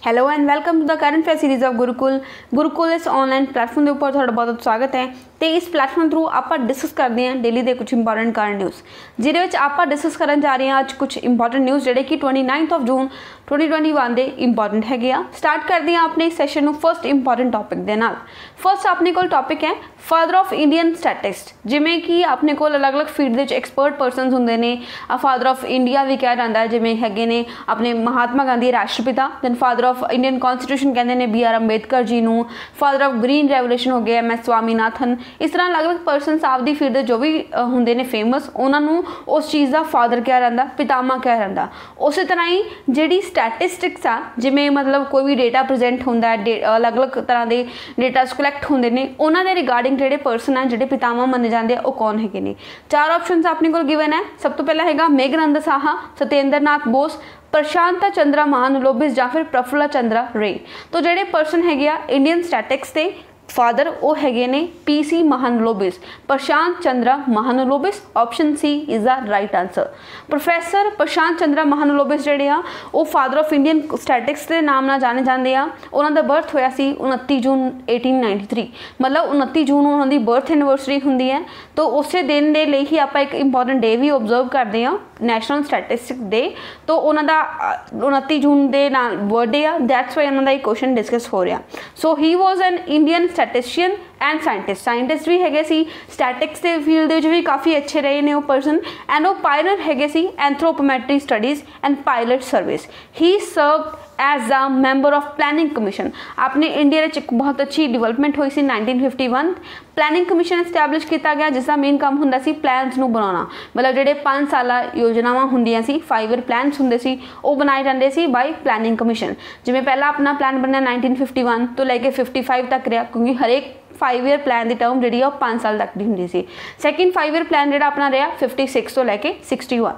Hello and welcome to the current affair series of Gurukul इस online platform के ऊपर थोड़ा बहुत स्वागत है। तो इस प्लेटफॉर्म थ्रू आप डिस्कस करते हैं डेली के कुछ इंपॉर्टेंट करंट न्यूज़ जिहदे आप डिस्कस करन जा रहे हैं अज कुछ इंपॉर्टेंट न्यूज़ जिहड़े कि 29 जून 2021 के इंपॉर्टेंट है। स्टार्ट करते हैं अपने सैशन फर्स्ट इंपॉर्टेंट टॉपिक के नाल। फर्स्ट अपने को टॉपिक है फादर ऑफ इंडियन स्टैटिस्ट, जिमें कि अपने को अलग अलग फील्ड के एक्सपर्ट परसन होंगे ने। फादर ऑफ इंडिया भी कहा जाता है, जिमें है ने अपने महात्मा गांधी राष्ट्रपिता। Then father of Indian constitution कहते हैं बी आर अंबेडकर जी नूं। फादर ऑफ ग्रीन रेवोल्यूशन हो गया MS स्वामीनाथन। इस तरह अलग अलग परसन आपकी फील्ड जो भी होंगे ने फेमस, उन्होंने उस चीज़ का फादर कहा जाता, पितामा कहा जाता। उस तरह ही जी स्टैटिस्टिक्स आ, जिमें मतलब कोई भी डेटा प्रजेंट होंदा है, अलग अलग तरह के डेटास कलैक्ट होंगे ने, उन्होंने रिगार्डिंग जोड़े परसन है जोड़े पितामा मने जाते हैं, वो कौन है ने। 4 ऑप्शन अपने को गिवन है। सब तो पहला है मेघनंद साहा, सत्येंद्र नाथ बोस, प्रशांत चंद्रा महानलोबिस या फिर प्रफुल्ल चंद्रा रे। तो जोड़े परसन है इंडियन स्टैटिक्स के फादर वो है ने PC Mahalanobis, Prasanta Chandra Mahalanobis. Option C is the right answer. Professor Prasanta Chandra Mahalanobis जोड़े आ वो फादर ऑफ इंडियन स्टैटिक्स के नाम ना जाने जाते हैं। उन्होंने बर्थ होया सी 29 जून 1893, मतलब 29 जून उन्होंनी बर्थ एनिवर्सरी होंगी है। तो उस दिन के लिए ही आप एक इंपॉर्टेंट डे भी ऑब्जर्व करते हैं, नैशनल स्टैटिस्टिक्स डे। तो उन्होंने 29 जून के नाल बर्थडे आ, दैट्स वाई उन्होंने क्वेश्चन डिस्कस हो रहा। So he was an Indian statistician and scientist भी है सी, स्टैटिक्स के फील्ड भी काफ़ी अच्छे रहे ने वो परसन। एंड वो पायलट है सी anthropometry studies and pilot service. He serve as a member of planning commission. अपने इंडिया एक बहुत अच्छी डिवेलपमेंट हुई सी 1951। प्लानिंग कमीशन एस्टैबलिश किया गया जिसका मेन काम होंदा सी प्लान्स नूं बनाना, मतलब जोड़े 5 साल योजनावां होंदियां सी, 5 ईयर प्लान्स होंदे सी, वो बनाए जाते सी बाय प्लानिंग कमीशन। जिवें पहला अपना प्लान बनया 1951 तो लैके 55 तक रहा, क्योंकि हरेक 5 ईयर प्लान की टर्म जी 5 साल तक की होंदी सी। सैकेंड 5 ईयर प्लान जो अपना रहा 56 तो लैके 61।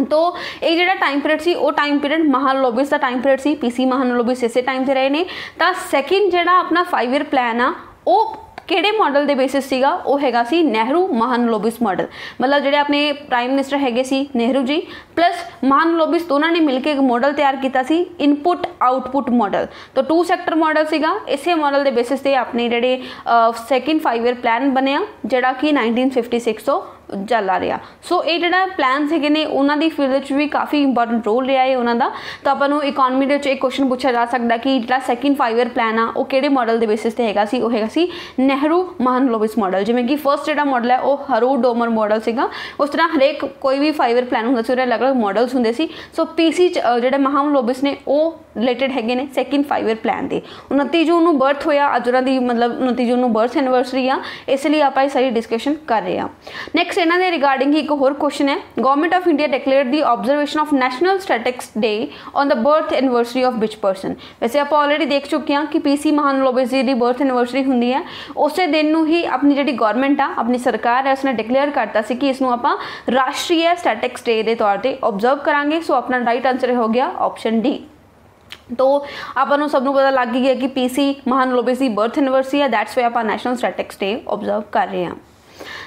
तो ये जो टाइम पीरियड सी वो टाइम पीरियड महानलोबिस का टाइम पीरियड सी। PC महानलोबिस इसे टाइम से रहे ने। तो सैकेंड जो अपना 5 ईयर प्लान आ वो किहड़े मॉडल के बेसिस सीगा, वो हैगा सी नेहरू महानलोबिस मॉडल। मतलब जोड़े अपने प्राइम मिनिस्टर है सी नेहरू जी प्लस महानलोबिस दोनों ने मिलकर एक मॉडल तैयार किया सी, इनपुट आउटपुट मॉडल। तो 2 सेक्टर मॉडल सीगा। इसे मॉडल के बेसिस से अपने जोड़े सैकेंड 5 ईयर प्लान बनया जोड़ा कि 1956 तो चल आ रहा। सो ये जो प्लान है ने उन्होंने फील्ड भी काफ़ी इंपॉर्टेंट रोल रहा है उन्होंने। तो आपको इकोनॉमी के एक क्वेश्चन पूछा जा सकता कि जो सैकेंड 5 ईयर प्लान आ वो किहड़े मॉडल के बेसिस है वो है सी नेहरू महानलोबिस मॉडल। जिमें कि फर्स्ट जो मॉडल है वो हरू डोमर मॉडल सीगा। उस तरह हरेक कोई भी 5 ईयर प्लान होंगे अलग अलग मॉडल्स होंगे सी। सो PC जो महानलोबिस ने वो रिलेटेड है ने सैकेंड 5 ईयर प्लान के। 29 जून बर्थ होया, अज उन्होंने मतलब 29 जून बर्थ एनिवर्सरी आ, इसलिए आप सारी डिस्कशन कर रहे हैं। नैक्सट इन्हों के रिगार्डिंग एक होर क्वेश्चन है, government of India declared the observation of national statistics day on the birth anniversary of which person. वैसे आप ऑलरेडी देख चुके हैं कि PC महानलोबिस जी की बर्थ एनिवर्सरी होंगी है, उस दिन ही अपनी जी गवर्नमेंट आ अपनी सरकार है उसने डिक्लेयर करता सी कि इसनों आप राष्ट्रीय स्टैटिक्स डे के तौर पर ऑब्जर्व करांगे। सो अपना राइट आंसर हो गया ऑप्शन D। तो आपको सबनों पता लग गया कि PC महानलोबिस की बर्थ एनिवर्सरी है, दैट्स वाई आप नेशनल स्टैटिक्स डे ऑब्जर्व कर रहे हैं।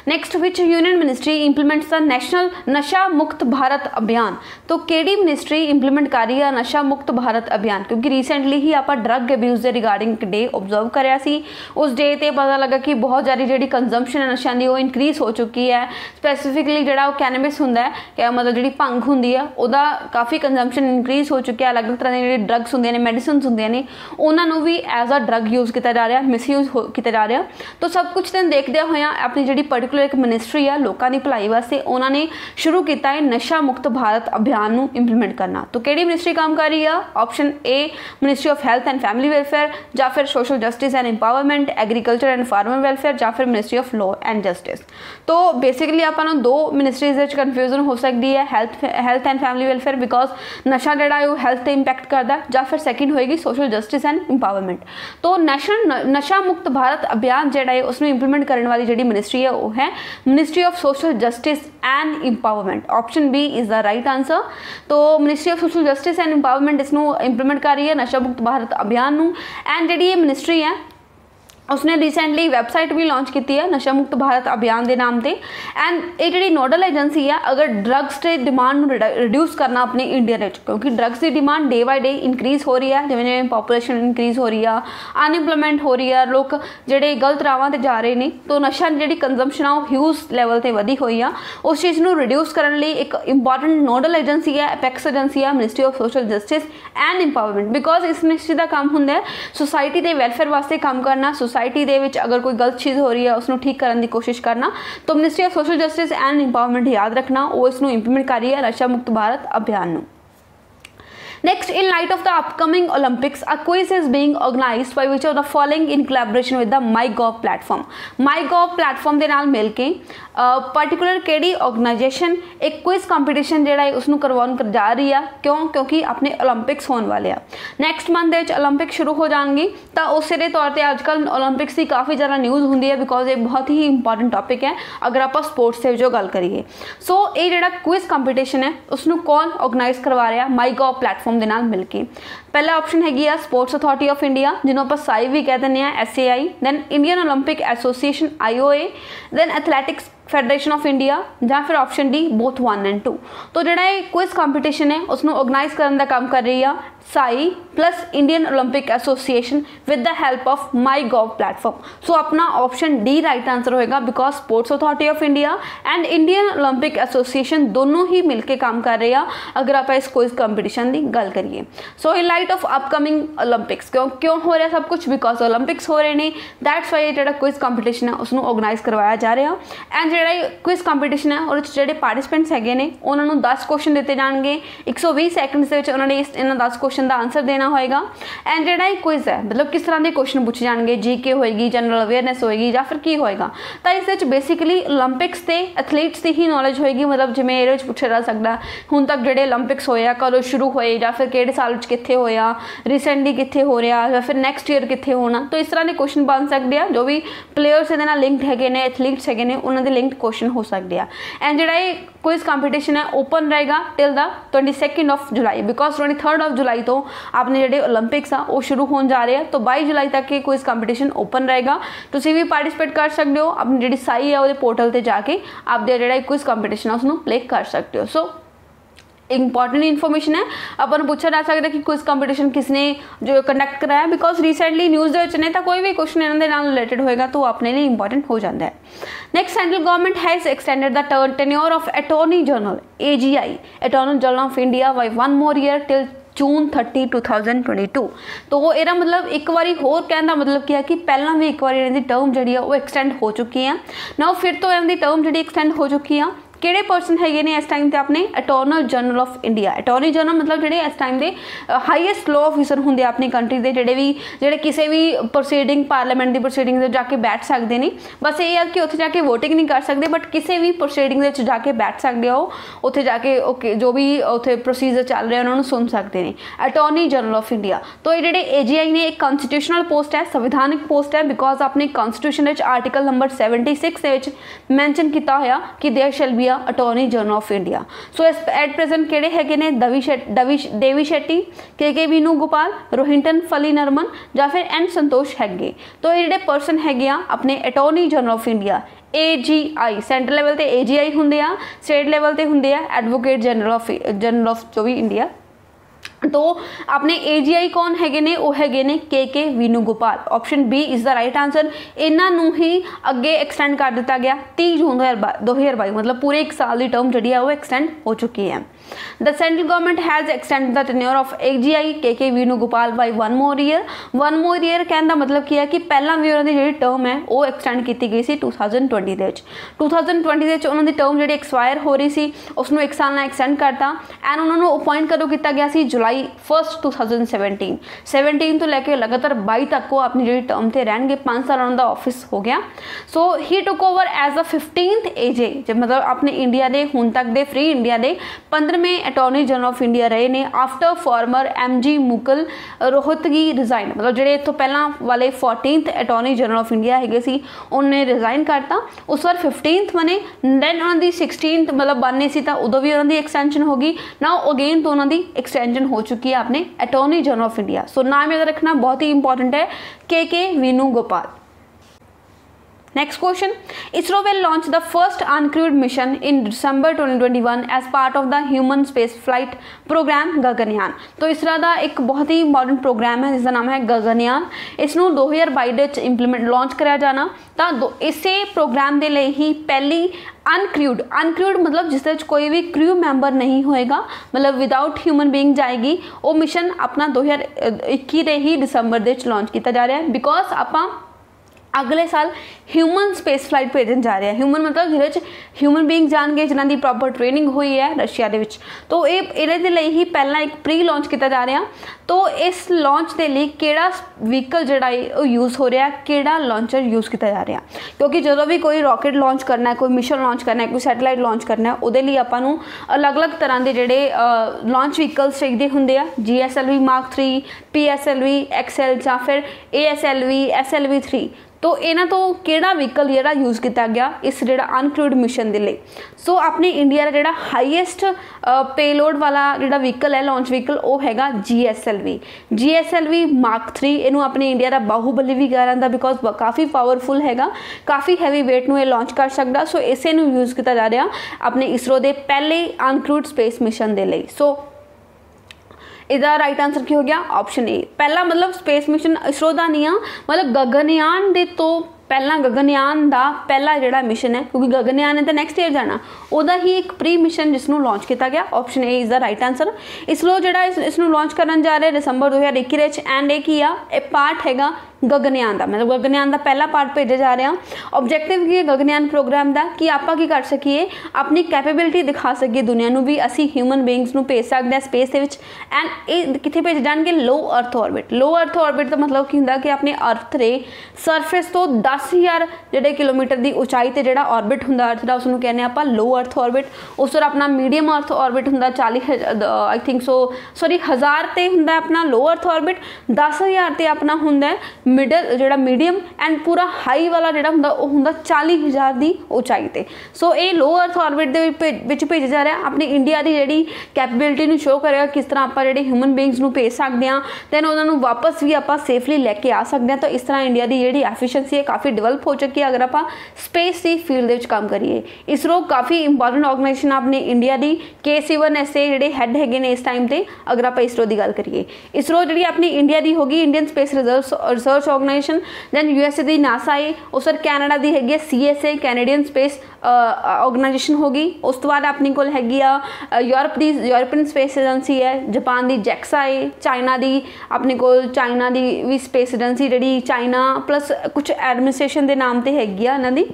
Next which union ministry implements the national नशा मुक्त भारत अभियान। तो केड़ी मिनिस्ट्री इंप्लीमेंट कर रही है नशा मुक्त भारत अभियान, क्योंकि रिसेंटली ही आप ड्रग अब्यूज़ के रिगार्डिंग डे ऑब्जर्व कराया सी। उस डे ते पता लगा कि बहुत ज़्यादा जी कंजम्पशन है नशा की वो इनक्रीज हो चुकी है। स्पैसीफिकली जो कैनबिस होंगे क्या मतलब जी भंग होंगी है वह काफ़ी कंजम्पशन इनक्रीज हो चुकी है। अलग अलग तरह के ड्रग्स होंगे ने मेडिसिन होंगे ने उन्होंने भी एज अ ड्रग यूज़ किया जा रहा, मिसयूज किया जा रहा। तो सब कुछ दिन देखते हुए अपनी जी पर्टिकुलर एक मिनिस्ट्री है लोगों की भलाई वास्ते उन्होंने शुरू किया है नशा मुक्त भारत अभियान को इंप्लीमेंट करना। तो केड़ी मिनिस्ट्री काम कर रही है? Option A ministry of health and family welfare, या फिर social justice and empowerment, agriculture and farmer welfare, या फिर ministry of law and justice. तो बेसिकली आपको 2 मिनिस्ट्रीज कन्फ्यूजन हो सकती है, health and family welfare because नशा जोड़ा है वो हेल्थ पर इंपैक्ट करता है, या फिर सैकेंड होएगी सोशल जस्टिस एंड इंपावरमेंट। तो नेशनल नशा मुक्त भारत अभियान जोड़ा है उसमें इंप्लीमेंट करने वाली जी मिनिस्ट्री है वो है ministry of social justice and empowerment. Option B is the right answer. तो ministry of social justice and empowerment इसनों इंप्लीमेंट कर रही है नशा मुक्त भारत अभियान नूं। एंड जी मिनिस्ट्री है उसने रिसेंटली वैबसाइट भी लॉन्च की है नशा मुक्त भारत अभियान के नाम से। एंड ये जी नोडल एजेंसी है अगर ड्रग्स के डिमांड रिड्यूस करना अपने इंडिया में, क्योंकि ड्रग्स की demand day by day increase हो रही है, जिमें जिमें पॉपूलेशन इंक्रीज़ हो रही है, अनएम्पलॉयमेंट हो रही है, लोग जोड़े गलत रावां ते जा रहे हैं, तो नशा जी कंजम्पशन आ ह्यूज लैवल पर वधी हुई है। उस चीज़ को रिड्यूस करने लिए एक इंपॉर्टेंट नोडल एजेंसी है, एपेक्स एजेंसी है, ministry of social justice and empowerment. Because इस मिनिस्ट्री का काम होंगे सोसाइटी के वैलफेयर वास्ते काम करना, सोसाइटी दे विच अगर कोई गलत चीज़ हो रही है उसको ठीक करने की कोशिश करना, तो ministry of social justice and empowerment याद रखना वो इसको इंप्लीमेंट कर रही है नशा मुक्त भारत अभियान को। Next, in light of the upcoming Olympics, a quiz is being organized by which of the following in collaboration with the MyGov platform. MyGov platform ਦੇ ਨਾਲ ਮਿਲ ਕੇ पर्टिकुलर केड़ी ऑर्गेनाइजेशन एक क्विज कंपीटिशन जिहड़ा है उसनू करवाउण कर जा रही है। क्यों? क्योंकि अपने ओलंपिक्स होने वाले आ, नैक्सट मंथ दे ओलंपिक शुरू हो जाएंगे, तो उस तौर पर अजकल ओलंपिक्स की काफ़ी ज़्यादा न्यूज़ होंगी है, बिकॉज ये बहुत ही इंपॉर्टेंट टॉपिक है अगर आप स्पोर्ट्स से जो गल करिए। सो ये जिहड़ा क्विज कंपीटिशन है उसनू कौन ऑर्गेनाइज करवा रहा? MyGov प्लेटफॉर्म के नाल मिल के। पहला ऑप्शन हैगी आ स्पोर्ट्स अथॉरिटी ऑफ इंडिया, जिन्हों आप साई भी कह दें SAI, then Indian Olympic association IOA, then athletics federation of India, या फिर ऑप्शन डी बोथ 1 and 2। तो जोड़ा ये क्विज कंपीटिशन है उसनू ऑर्गेनाइज करने का काम कर रही है SAI plus Indian Olympic Association with the help of MyGov platform. So अपना ऑप्शन डी राइट आंसर होएगा, because sports authority of India and Indian Olympic Association दोनों ही मिलकर काम कर रहे हैं अगर आप इस क्विज कंपीटिशन की गल करिए। So in light of upcoming Olympics क्यों हो रहा सब कुछ, बिकॉज ओलंपिक्स हो रहे हैं, दैट्स वाई जो क्विज कंपीटिशन है उसनू ऑर्गेनाइज करवाया जा रहा। एंड जो क्विज कंपीटिशन है और जो पार्टिसिपेंट्स है उन्होंने 10 क्वेश्चन दिए जाएंगे, 120 सैकेंड्स के उन्होंने इन 10 क्वेश्चन का आंसर देना होएगा। एंड जो क्विज है मतलब किस तरह के क्वेश्चन पूछे जाएंगे, GK होएगी, जनरल अवेयरनेस होएगी, या फिर की होएगा। तो इस बेसिकली ओलंपिक्स के एथलीट्स की ही नॉलेज होएगी, मतलब जिमें ये पूछा जा सकता हुण तक जो ओलंपिक्स होया कदों शुरू होए, या फिर किहड़े साल कित्थे होया, रिसेंटली कित्थे हो रहा, या फिर नैक्सट ईयर कित्थे होना। तो इस तरह के क्वेश्चन बन सकते हैं, जो भी प्लेयर्स ये लिंक्ड है, एथलीट्स है उन्होंने लिंक्ड क्वेश्चन हो सकते हैं। एंड जो क्विज कंपीटिशन है ओपन रहेगा टिल द 22 जुलाई, बिकॉज 23 जुलाई तो आपने जो ओलंपिक्स आ वो शुरू होने जा रहे हैं, तो 22 जुलाई तक ये क्विज कंपीटिशन ओपन रहेगा। तुसीं भी पार्टिसिपेट कर सकते हो, अपनी जी साई है वो पोर्टल पर जाके आप जो क्विज कंपीटिशन है उसको प्ले कर सकते हो। सो इंपॉर्टेंट इन्फॉर्मेशन है, अपन पूछा जा सकता है कि क्विज कंपीटिशन किसने जो कंडक्ट कराया, बिकॉज रिसेंटली न्यूज़ नहीं तो कोई भी क्वेश्चन इन्होंने रिलेटेड होएगा तो अपने लिए इंपॉर्टेंट हो जाता है। Next, central government has extended the tenure of attorney general AGI, attorney general of India, by 1 more year till June 30, 2022। तो वो एरा मतलब एक बारी होर कहने का मतलब क्या है कि पहला भी एक बार इन्होंने टर्म जी वो एक्सटेंड हो चुकी है ना, फिर तो इन्होंने टर्म जी एक्सटेंड हो चुकी है। किहड़े पर्सन है ने इस टाइम ते अपने attorney general of India, attorney general मतलब जो इस टाइम के हाईएस्ट लॉ ऑफिसर होंगे अपनी कंट्री के, जोड़े किसी भी प्रोसीडिंग पार्लीमेंट की प्रोसीडिंग जाके बैठ सकते हैं। बस ये है कि उत्थे जाके वोटिंग नहीं कर सकते, बट किसी भी प्रोसीडिंग जाके बैठ सकते हो, उत्थे जाके ओके जो भी उत्थे प्रोसीजर चल रहे हैं उन्होंने सुन सकते हैं। अटॉर्नी जनरल ऑफ इंडिया तो ये जो AGI ने एक कॉन्स्टिट्यूशनल पोस्ट है, संविधानिक पोस्ट है, बिकॉज अपने कॉन्स्टिट्यूशन आर्टिकल नंबर 76 मैंशन किया होया कि there shall be attorney general of India. So at present किहड़े है ने देवी शेट्टी, KK वेणुगोपाल, रोहिंटन फली नरमन, या फिर N संतोष है। तो ये जो पर्सन है अपने attorney general of India AGI, central level पे AGI होंगे, स्टेट लेवल पे होंगे एडवोकेट जनरल ऑफ जो भी इंडिया। तो अपने AGI कौन है ने वो है ने KK Venugopal, option B is the right answer. इन्हों ही अगे एक्सटेंड कर दिता गया 30 जून 2022, मतलब पूरे 1 साल की टर्म जी है वो एक्सटेंड हो चुकी है। The central government has extend the tenure of AGI KK Venugopal by 1 more year। 1 more year कहने का मतलब क्या है कि पहला भी उन्होंने जी टर्म है वो एक्सटेंड की गई सी 2020 2020 उन्होंने टर्म जी एक्सपायर हो रही सी उसनों 1 साल एक्सटेंड करता। एंड उन्होंने अपॉइंट कदों किया गया सी जुलाई 1 2017 तो लैके लगातार 22 तक वो अपनी जी टर्म से रहेंगे, 5 साल उन्होंने ऑफिस हो गया। So he took over as the 15th AGI, जब मतलब अपने इंडिया के हुण तक के फ्री इंडिया के 15वें अटॉर्नी जनरल ऑफ इंडिया रहे ने after farmer MG Mukul Rohatgi resign, मतलब जो इतों पहला वाले 14th attorney general of India है सी उन्होंने रिजाइन करता, उस बार 15th बने, दैन उन्होंने 16th मतलब बनने सी तो उदों भी उन्होंने एक्सटेंशन होगी ना, अगेन तो उन्होंने एक्सटेंशन हो चुकी है अपने अटॉर्नी जनरल ऑफ इंडिया। सो नाम याद रखना बहुत ही इंपॉर्टेंट है KK Venugopal. Next question, ISRO will launch the first uncrewed mission in December 2021 as part of the human space flight program Gaganyaan. तो इसरो का एक बहुत ही इंपॉर्टेंट प्रोग्राम है जिसका नाम है गगनयान। इसनों 2022 ਵਿੱਚ इंप्लीमेंट लॉन्च कराया जाना। तो इसे प्रोग्राम के लिए ही पहली अनक्रूड मतलब जिस कोई भी क्रू मैंबर नहीं होएगा, मतलब विदाउट ह्यूमन बीइंग जाएगी, वो मिशन अपना 2021 ਦੇ ही दिसंबर ਦੇ लॉन्च किया जा रहा है। बिकॉज आप अगले साल ह्यूमन स्पेस फ्लाइट भेजन जा रहे हैं। ह्यूमन मतलब जिहदे ह्यूमन बीइंग जाएंगे जिन्हां दी प्रॉपर ट्रेनिंग हुई है रशिया दे विच। तो ये लिए ही पहला एक प्री लॉन्च किया जा रहा। तो इस लॉन्च के लिए किहड़ा व्हीकल जिहड़ा है यूज़ हो रहा, किहड़ा लॉन्चर यूज़ किया जा रहा, क्योंकि जो भी कोई रॉकेट लॉन्च करना है, कोई मिशन लॉन्च करना है, कोई सैटेलाइट लॉन्च करना है, उहदे लिए आपां नूं अलग अलग तरह के जिहड़े लॉन्च व्हीकल्स चाहिए हुंदे आ। GSLV Mark 3, PSLV XL या फिर ASLV SLV 3। तो इन्हां तो किहड़ा व्हीकल जिहड़ा यूज़ किया गया इस जिहड़ा अनक्रूड मिशन दे लई। सो अपने इंडिया का जिहड़ा हाईएस्ट पेलोड वाला जिहड़ा व्हीकल है, लॉन्च व्हीकल, वो हैगा GSLV Mark 3। इनू अपने इंडिया का बाहुबली भी कहा जाता, बिकॉज काफ़ी पावरफुल हैगा, काफ़ी हैवी वेट नूं लॉन्च कर सकता। सो इसे नूं यूज़ किया जा रहा अपने इसरो के पहले अनक्रूड स्पेस मिशन के लिए। सो इसका राइट आंसर की हो गया ऑप्शन ए। पहला मतलब स्पेस मिशन इसरो का नहीं आ, मतलब गगनयान दे तो पहला गगनयान का पहला जिहड़ा मिशन है, क्योंकि गगनयान ने तो नैक्सट ईयर जाना, उहदा ही एक प्री मिशन जिसनों लॉन्च किया गया। Option A is the right answer. ISRO जिहड़ा इसनों लॉन्च करन जा रहा दिसंबर 2021 एंड ये पार्ट हैगा गगनयान का, मतलब गगनयान का पहला पार्ट भेजा जा रहा। ऑब्जेक्टिव की है गगनयान प्रोग्राम का कि आप की कर सकीए, अपनी कैपेबिलिटी दिखा सकीए दुनिया में भी असी ह्यूमन बीइंग्स नूं भेज सकते हैं स्पेस के विच। एंड ये कित्थे भेजे जाएंगे? लो अर्थ ऑर्बिट। लो अर्थ ऑर्बिट का मतलब की हुंदा कि अपने अर्थ के सरफेस तो 10,000 जिहड़े किलोमीटर की ऊंचाई ते जिहड़ा ऑर्बिट हुंदा अर्थ का, उसनूं कहने आपां लो अर्थ ऑर्बिट। उस पर अपना मीडियम अर्थ ऑर्बिट हुंदा 40 आई थिंक सो सॉरी 1000 ते हुंदा अपना लो अर्थ ऑर्बिट, 10,000 ते अपना हुंदा मिडल जिहड़ा मीडियम एंड पूरा हाई वाला जिहड़ा हुंदा वो हुंदा 40,000 की ऊंचाई ते। सो ये लो अर्थ ऑर्बिट दे विच भेजा जा रहा। अपनी इंडिया की जिहड़ी कैपेबिलिटी नूं शो करेगा किस तरह आप जिहड़े ह्यूमन बीइंग्स नूं भेज सकते हैं, दैन उन्हां नूं वापस भी आप सेफली लैके आ सकते हैं। तो इस तरह इंडिया की जिहड़ी एफिशिएंसी है काफ़ी डिवेलप हो चुकी है अगर आप स्पेस की फील्ड में काम करिए। इसरो काफ़ी इंपॉर्टेंट ऑर्गेनाइजेशन अपने इंडिया की। K7SA जिहड़े हैड हैगे ने इस टाइम पर अगर आप इसरो की गल करिए। इसरो जिहड़ी अपनी इंडिया की होगी Indian space research organisation, then USA की नासा है, उस पर कैनेडा की हैगी CSA कैनेडियन स्पेस ऑर्गेनाइजेशन होगी। उस तो बाद अपने कोल हैगी यूरोपियन स्पेस एजेंसी है, जापान की JAXA है, चाइना की अपने कोल चाइना की भी स्पेस एजेंसी जिहड़ी चाइना प्लस कुछ एडमिनिस्ट्रेशन के नाम से हैगी इन्हां दी,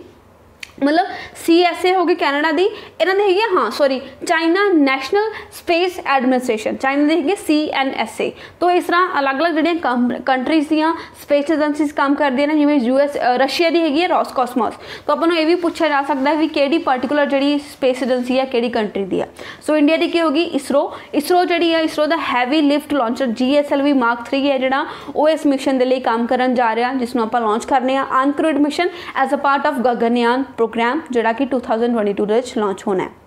मतलब CSA होगी कैनेडा की, इन्होंने हैगी हाँ sorry China national space administration, China की हैगी CNSA। तो इस तरह अलग अलग जिहड़ियां कंट्रीज़ दियां स्पेस एजेंसीज काम करती हैं, जिवें रशिया की हैगी रॉसकॉस्मॉस। तो अपन ये भी पूछा जा सकता है भी किहड़ी पर्टिकुलर जिहड़ी स्पेस एजेंसी है किहड़ी कंट्री की है। सो इंडिया की होगी इसरो। इसरो जिहड़ी है इसरो का heavy lift launcher GSLV Mark 3 है जिहड़ा वो इस मिशन के लिए काम करन जा रहा, जिसनों आपां लॉन्च करने uncrewed mission as a part of Gaganyaan programme जोड़ा कि 2022 लॉन्च होना है।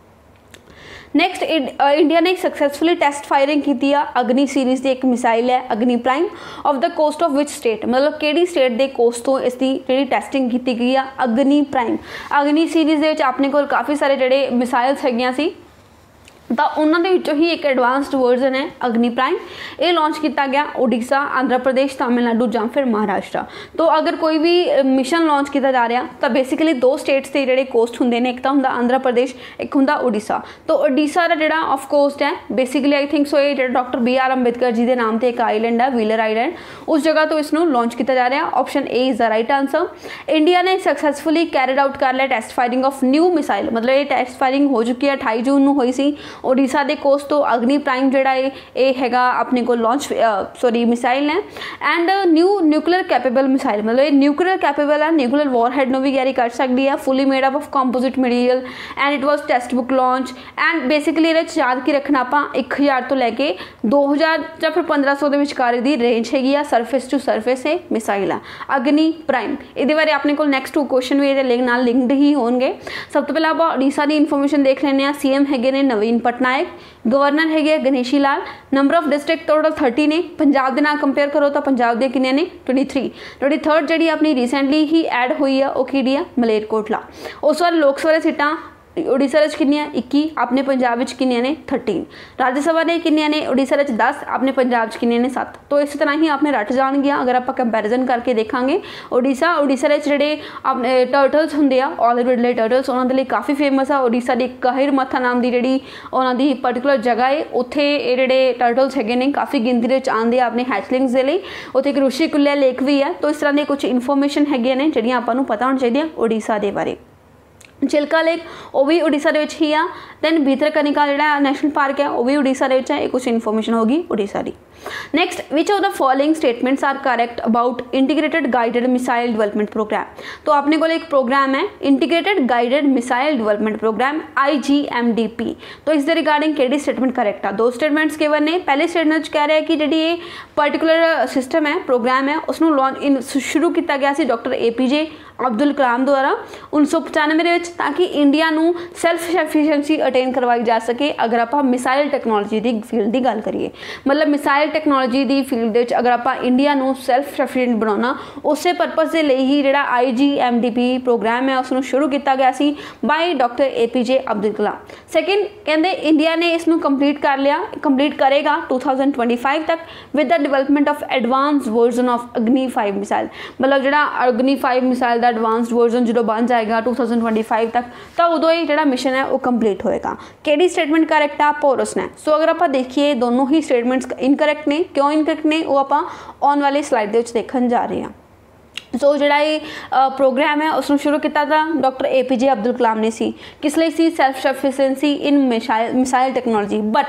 नैक्सट इंडिया ने सक्सैसफुली टेस्ट फायरिंग की अग्नि सीरीज़ की एक मिसाइल है Agni prime off the coast of which state, मतलब किहड़ी स्टेट के कोस्ट तो इसकी जी टेस्टिंग की गई है अग्नि प्राइम। अग्नि सीरीज़ के अपने को काफ़ी सारे जोड़े मिसाइल्स हैगियां सी, तो उन्होंने ही एक एडवांस्ड वर्जन है अग्नि प्राइम। ये लॉन्च किया गया ओडिशा, आंध्र प्रदेश, तमिलनाडु या फिर महाराष्ट्र। तो अगर कोई भी मिशन लॉन्च किया जा रहा तो बेसिकली 2 स्टेट्स के जोड़े कोस्ट होंगे ने, एक तो होंदा आंध्र प्रदेश, एक होंदा ओडिशा। तो ओडिशा का जोड़ा ऑफ कोस्ट है बेसिकली आई थिंक सो ये डॉक्टर BR अंबेडकर जी के नाम से एक आइलैंड है व्हीलर आइलैंड, उस जगह तो इसनों लॉन्च किया जा रहा। Option A is the right answer. India ने सक्सैसफुली कैरिड आउट कर लिया test firing of new missile, मतलब ये टेस्ट फायरिंग हो चुकी है 28 जून को हुई सी ओडिशा के कोस्ट तो अग्नि प्राइम जोड़ा ये हैगा अपने को लॉन्च सॉरी मिसाइल है एंड न्यूक्लियर कैपेबल मिसाइल, मतलब ये न्यूक्लियर कैपेबल है, न्यूक्लियर वॉरहेड भी कैरी कर सकती है, fully made up of composite material and it was test book launch and basically ये याद की रखना आप 1000 तो लैके 2000 या फिर 1500 के विचकार की रेंज हैगी आ, सरफेस टू सरफेस ये मिसाइल है अग्नि प्राइम। ये बारे अपने को नैक्सट 2 क्वेश्चन भी ये लिंक्ड ही होंगे। सब तो पहले आप ओडिशा की इन्फॉर्मेशन देख लें। CM हैगे ने नवीन पटनायक, गवर्नर है Ganeshi Lal, number of district total 30 ने। पंजाब के नाल कंपेयर करो तो पंजाब के किन्ने ने 23। 23rd जी अपनी रिसेंटली ही ऐड हुई है वो कि मलेरकोटला। उस बार लोक सभा सीटां उड़ीसा किन्नियां 21, अपने पंजाब किन्नियां ने 13। राज्य सभा ने किन्नियां ने उड़ीसा 10, अपने पंजाब किन्नियां ने 7। तो इस तरह ही आपने रट जाएंगे अगर आप कंपैरिजन करके देखांगे। उड़ीसा जिहड़े अपने टर्टल्स होंदे आ ऑल रिडले टर्टल्स उन्होंने लिए काफ़ी फेमस आ। उड़ीसा की कहर मथा नाम की जी उन्होंने पर्टिकुलर जगह है, उत्थे ये टर्टल्स है काफ़ी गिनती आते अपने हैचलिंग्स के लिए। उत्थे एक ऋषिकुल्या लेक भी है। तो इस तरह की कुछ इन्फॉर्मेशन है ने जिहड़ियां आपां नूं पता होनी चाहिए उड़ीसा के बारे। चिल्का लेक वो भी उड़ीसा ही आ। दैन भीतरकनिका जिहड़ा नैशनल पार्क है वो भी उड़ीसा है। ये कुछ इन्फॉर्मेशन होगी उड़ीसा की। Next, which of the following statements are correct about integrated guided missile development programme. तो अपने को एक प्रोग्राम है integrated guided missile development programme IGMDP। तो इस रिगार्डिंग केड़ी स्टेटमेंट करेक्ट आ। 2 स्टेटमेंट्स गिवन ने। पहले स्टेटमेंट कह रहा है कि जी पर्टिकुलर सिस्टम है प्रोग्राम है उसनों लॉन्च शुरू किया गया सी डॉक्टर APJ अब्दुल कलाम द्वारा 1995 ताकि इंडिया नूं सैल्फ सफिशिएंसी अटेन करवाई जा सके। अगर आप मिसाइल टैक्नोलॉजी की फील्ड की गल करिए, मतलब मिसाइल टैक्नोलॉजी की फील्ड अगर आप इंडिया नूं सैल्फ सफिशिएंट बनाना उस परपज़ के लिए ही जिहड़ा IGMDP प्रोग्राम है उसनों शुरू किया गया सी by doctor APJ Abdul Kalam. Second कहते इंडिया ने इसनों कंप्लीट कर लिया, कंप्लीट करेगा 2025 तक with the development of advance version of Agni 5 missile. मतलब जिहड़ा अग्नि 5 मिसाइल एडवांस्ड वर्जन जो बन जाएगा 2025 तक तो उदों ही जो मिशन है वो कंप्लीट होएगा। केड़ी स्टेटमेंट करेक्ट आ पोरस ने। सो अगर आप देखिए दोनों ही स्टेटमेंट्स इनकरेक्ट ने। क्यों इनकरेक्ट ने वो आप आने वाली स्लाइड के देखने जा रहे हैं। सो जिहड़ा ये प्रोग्राम है उसनों शुरू किया था डॉक्टर APJ अब्दुल कलाम ने सी किस लिए सी self sufficiency in missile technology. But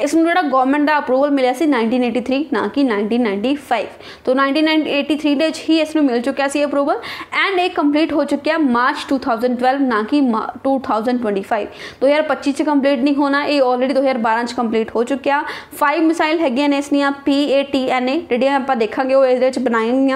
इसमें जो गवर्नमेंट का अप्रूवल मिला सी 1983 ना कि 1995। तो 1983 ਦੇ ही इसमें मिल चुका सी अप्रूवल एंड ये कंप्लीट हो चुका मार्च 2012 ना कि 2025। 2025 कंप्लीट नहीं होना, ये ऑलरेडी 2012 कंप्लीट हो चुका। 5 मिसाइल है ने इसनिया PATNA जी आप देखा वो ये बनाई हुई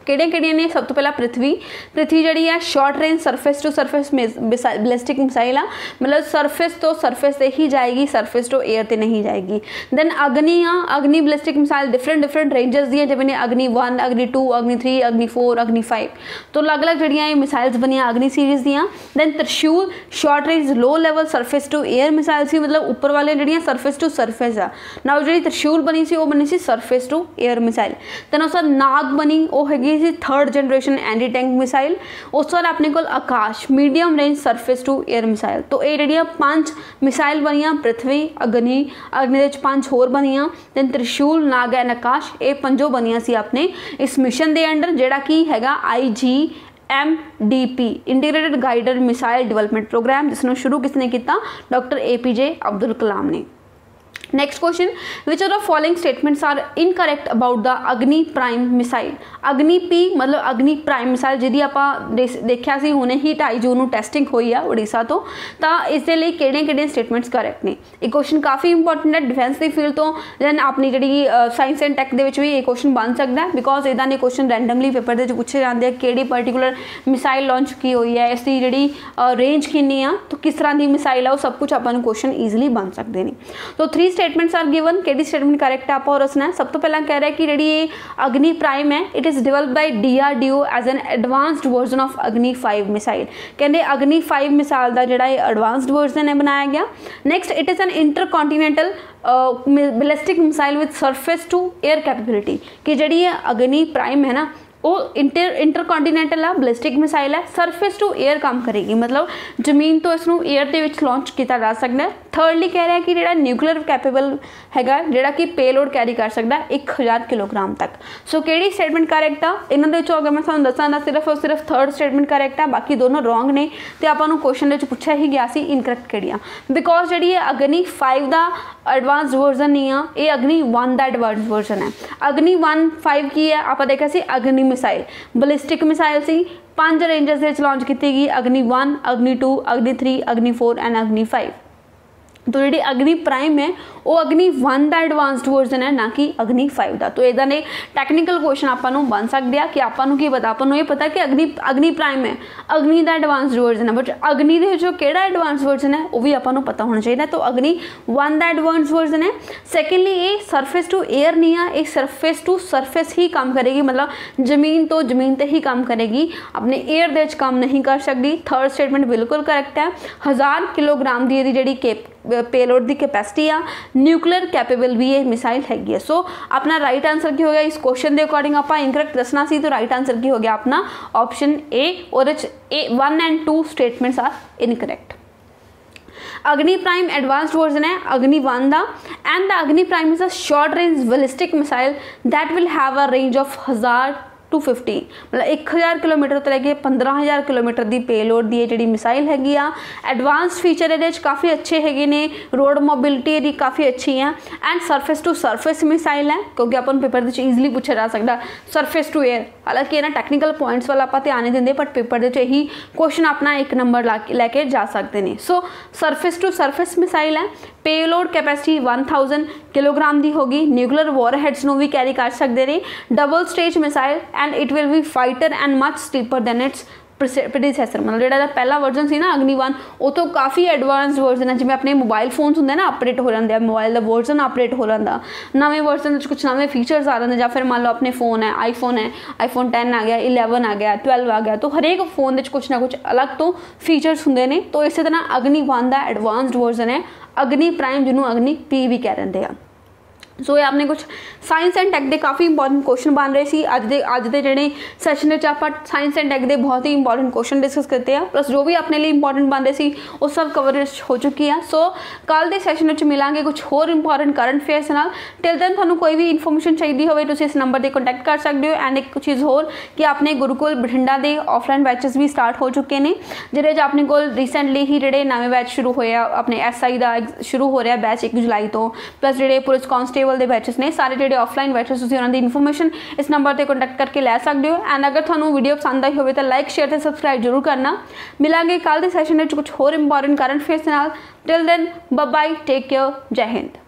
किहड़ियां ने। सब तो पहला पृथ्वी जी है short range surface to surface ballistic missile आ, मतलब सरफेस तो सरफेस से ही जाएगी, सरफेस टू एयर ते नहीं जाएगी। दैन अग्नि आ, अग्नि बैलिस्टिक मिसाइल डिफरेंट रेंजेस दी जिवें अग्नि 1 अग्नि 2 अग्नि 3 अग्नि 4 अग्नि 5। तो अलग अलग जड़ियाँ मिसाइल्स बनिया अग्नि सीरीज दियाँ। Then Trishul short range low level surface to air missile सी, मतलब उपर वाले जड़ियाँ सरफेस टू सरफेस आ। नाउ जी त्रिशूल बनी सी वो बनी सी surface to air missile. Then उस बाद नाग बनी वो हैगी 3rd generation anti tank missile. उस बाद अपने को Akash medium range surface to air missile. तो ये जड़ियाँ 5 मिसाइल बनिया पृथ्वी अग्नि 5 होर बनिया। दैन त्रिशूल नाग एंड आकाश ये 5 बनिया सी अपने इस मिशन के अंडर जोड़ा कि हैगा IGMDP integrated guided missile development programme जिसने शुरू किसने किया डॉक्टर APJ अब्दुल कलाम ने। Next question, which of the following statements are incorrect about the Agni prime missile. Agni P मतलब अग्नि प्राइम मिसाइल जिहदी आपां देखिया सी हुणे ही 2 जून नूं टेस्टिंग हुई आ उड़ीसा तो इस दे लई किहड़े स्टेटमेंट्स करेक्ट ने। ये क्वेश्चन काफ़ी इंपॉर्टेंट है डिफेंस की फील्ड तो दैन अपनी जी साइंस एंड टैक दे भी ये क्वेश्चन बन सकता है बिकॉज इदां दे क्वेश्चन रैंडमली पेपर दे पूछे जाते हैं कि पर्टिकुलर मिसाइल लॉन्च की हुई है, इसकी जी रेंज कितनी आ, तो किस तरह की मिसाइल है वो सब कुछ अपन क्वेश्चन ईजिली बन सकते हैं। तो 3 स्टेटमेंट्स आर गिवन। केडी स्टेटमेंट करेक्ट आप और उसने सब तो पहला कह रहा है कि जी अग्नि प्राइम है it is developed by DRDO as an advanced version of Agni 5 missile. कहते अग्नि 5 मिसाइल का जोड़ा एडवांस्ड वर्जन है बनाया गया। Next it is an intercontinental ballistic missile with surface to air capability कि जी अग्नि प्राइम है ना वो इंटरकॉन्टिनेंटल आ बैलिस्टिक मिसाइल है सरफेस टू एयर काम करेगी, मतलब जमीन तो इसनों एयर के विच लॉन्च किया जा सकता है। थर्डली कह रहा है कि जो न्यूक्लीयर कैपेबल हैगा जोड़ा कि पेलोड कैरी कर सकता है 1000 किलोग्राम तक। सो केड़ी स्टेटमेंट करेक्ट आ इन्होंने अगर मैं तुहानूं दसां तां सिर्फ और सिर्फ 3rd स्टेटमेंट करेक्ट आ, बाकी दोनों रॉन्ग ने। तो आपां क्वेश्चन पूछा ही गया सी इनकरेक्ट केड़ी आ बिकॉज जी अग्नि 5 का एडवांस वर्जन नहीं आ, ये अग्नि 1 का एडवांस वर्जन है। अग्नि 1 5 की है आप देखा सी अग्नि मिसाइल बैलिस्टिक मिसाइल सी 5 रेंजेस लॉन्च की गई अग्नि 1 अग्नि 2 अग्नि 3 अग्नि 4 एंड अग्नि 5। तो जी अग्नि प्राइम है वो अग्नि 1 का एडवांस्ड वर्जन है, ना कि अग्नि 5 का। तो इदा ने टैक्नीकल क्वेश्चन आपको बन सकते हैं कि आपको की पता, आपको ये पता कि अग्नि प्राइम है अग्नि का एडवांस्ड वर्जन है, बट अग्नि के जो कि एडवांस्ड वर्जन है वो भी आपको पता होना चाहिए। तो अग्नि 1 का एडवांस्ड वर्जन है। सैकेंडली ये सरफेस टू एयर नहीं है, एक सरफेस टू सरफेस ही काम करेगी, मतलब जमीन तो जमीन ते ही काम करेगी, अपने एयर दे काम नहीं कर सकती। थर्ड स्टेटमेंट बिल्कुल करैक्ट है। 1000 किलोग्राम की जी पेलोड की कैपेसिटी आ, न्यूक्लियर कैपेबल भी ये मिसाइल हैगी है। सो अपना राइट आंसर की हो गया इस क्वेश्चन के अकॉर्डिंग आप इनकरेक्ट दसना सी, तो राइट आंसर की हो गया अपना ऑप्शन ए, और 1 and 2 स्टेटमेंट्स आर इनकरेक्ट। अग्नि प्राइम एडवांस्ड वर्जन है अग्नि 1 का, and the Agni prime is a short range ballistic missile that will have a range of 1000 to 50, मतलब 1000 किलोमीटर तो लैके 15000 किलोमीटर की पेलोड की जी मिसाइल हैगी आ। एडवांस फीचर ये काफ़ी अच्छे है ने, रोड मोबिलिटी काफ़ी अच्छी है, and surface to surface missile है, क्योंकि अपन पेपर ईजिली पूछा जा सकता सरफेस टू एयर। हालांकि ना टैक्नीकल पॉइंट्स वाला आप ध्यान नहीं देंगे, बट पेपर यही क्वेश्चन अपना 1 नंबर लैके जा सकते हैं। So surface to surface missile है, पेलोड कैपेसिटी 1000 किलोग्राम की होगी, न्यूक्लियर वॉरहेड्स भी कैरी कर सकते हैं, double stage missile, and it will be fighter and much steeper than its predecessor. मतलब जो पहला वर्जन सी ना अग्नि 1 वो तो काफ़ी एडवांस वर्जन है, जिमें अपने मोबाइल फोन्स होंगे ना अपडेट हो जाते हैं, मोबाइल का वर्जन अपडेट हो जाता, नवे वर्जन कुछ नवे फीचर्स आ जाते, या फिर मान लो अपने फोन है आईफोन 10 आ गया, 11 आ गया, 12 आ गया, तो हरेक फोन कुछ ना कुछ अलग तो फीचर्स होंगे ने। तो इस तरह अग्नि 1 का एडवांस्ड वर्जन है अग्नि प्राइम, जिन्होंने अग्नि पी भी कह रहे हैं। सो ये आपने कुछ साइंस एंड टैक के काफ़ी इंपॉर्टेंट क्वेश्चन बन रहे थे अज के जोड़े सैशन में। आप साइंस एंड टैक के बहुत ही इंपॉर्टेंट क्वेश्चन डिस्कस करते हैं, प्लस जो भी अपने लिए इंपॉर्टेंट बन रहे थे वो सब कवरेज हो चुकी है। सो कल के सैशन में मिलांगे कुछ होर इंपॉर्टेंट करंट अफेयर्स नाल। टिल दैन थानू कोई भी इन्फॉर्मेशन चाहिए हो तो इस नंबर पर कॉन्टैक्ट कर सकते हो। एंड एक चीज़ होर कि अपने गुरुकुल बठिंडा के ऑफलाइन बैचेस भी स्टार्ट हो चुके हैं, जिहदे अपने को रिसेंटली ही जोड़े नवे बैच शुरू होया, अपने SI का शुरू हो रहा बैच 1 जुलाई तो, प्लस जोड़े पुलिस कांस्टेबल के बैचेस ने सारे जो ऑफलाइन बैचेस उन्होंने इन्फॉर्मेशन इस नंबर पर कॉन्टैक्ट करके लै सकते हो। एंड अगर थानू वीडियो पसंद आई हो तो लाइक शेयर ते सबसक्राइब जरूर करना। मिलांगे कल के सैशन में कुछ होर इंपॉर्टेंट करंट अफेयर्स नाल। Till then bye bye, take care, Jai Hind.